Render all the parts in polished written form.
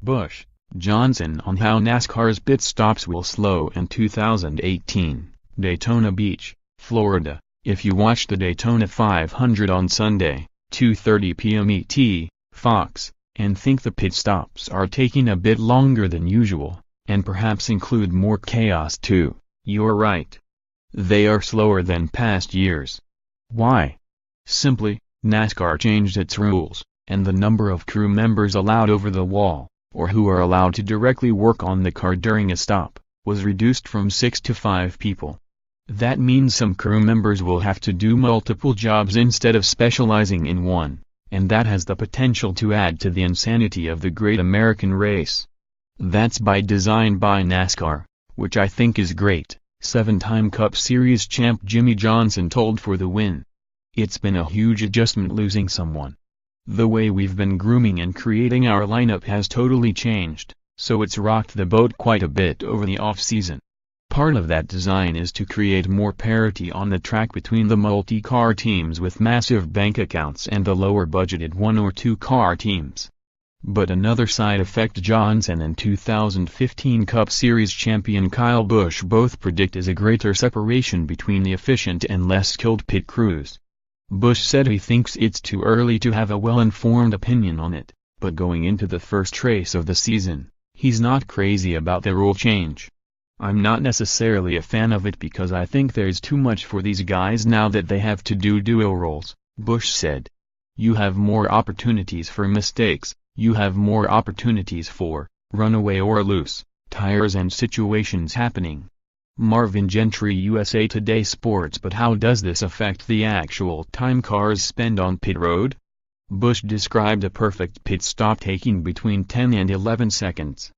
Busch, Johnson on how NASCAR's pit stops will slow in 2018, Daytona Beach, Florida. If you watch the Daytona 500 on Sunday, 2:30 p.m. ET, Fox, and think the pit stops are taking a bit longer than usual, and perhaps include more chaos too, you're right. They are slower than past years. Why? Simply, NASCAR changed its rules, and the number of crew members allowed over the wall, or who are allowed to directly work on the car during a stop, was reduced from 6 to 5 people. That means some crew members will have to do multiple jobs instead of specializing in one, and that has the potential to add to the insanity of the great American race. That's by design by NASCAR, which I think is great, 7-time Cup Series champ Jimmy Johnson told For the Win. It's been a huge adjustment losing someone. The way we've been grooming and creating our lineup has totally changed, so it's rocked the boat quite a bit over the off-season. Part of that design is to create more parity on the track between the multi-car teams with massive bank accounts and the lower-budgeted 1 or 2 car teams. But another side effect Johnson and 2015 Cup Series champion Kyle Busch both predict is a greater separation between the efficient and less skilled pit crews. Busch said he thinks it's too early to have a well-informed opinion on it, but going into the first race of the season, he's not crazy about the rule change. I'm not necessarily a fan of it because I think there's too much for these guys now that they have to do dual roles, Busch said. You have more opportunities for mistakes, you have more opportunities for runaway or loose tires and situations happening. Marvin Gentry, USA Today Sports. But how does this affect the actual time cars spend on pit road? Busch described a perfect pit stop taking between 10 and 11 seconds.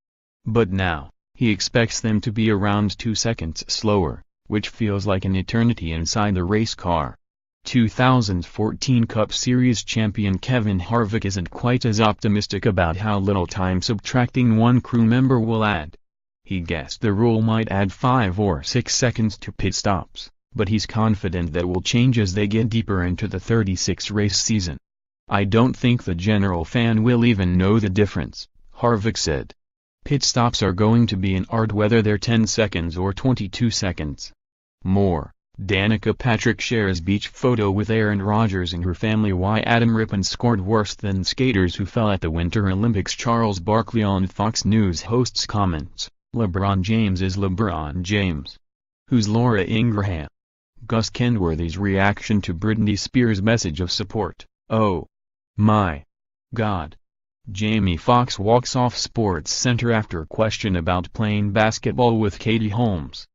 But now, he expects them to be around 2 seconds slower, which feels like an eternity inside the race car. 2014 Cup Series champion Kevin Harvick isn't quite as optimistic about how little time subtracting one crew member will add. He guessed the rule might add 5 or 6 seconds to pit stops, but he's confident that will change as they get deeper into the 36-race season. I don't think the general fan will even know the difference, Harvick said. Pit stops are going to be an art whether they're 10 seconds or 22 seconds. More, Danica Patrick shares beach photo with Aaron Rodgers and her family. Why Adam Rippon scored worse than skaters who fell at the Winter Olympics. Charles Barkley on Fox News hosts comments, LeBron James is LeBron James. Who's Laura Ingraham? Gus Kenworthy's reaction to Britney Spears' message of support. Oh my God. Jamie Foxx walks off Sports Center after question about playing basketball with Katie Holmes.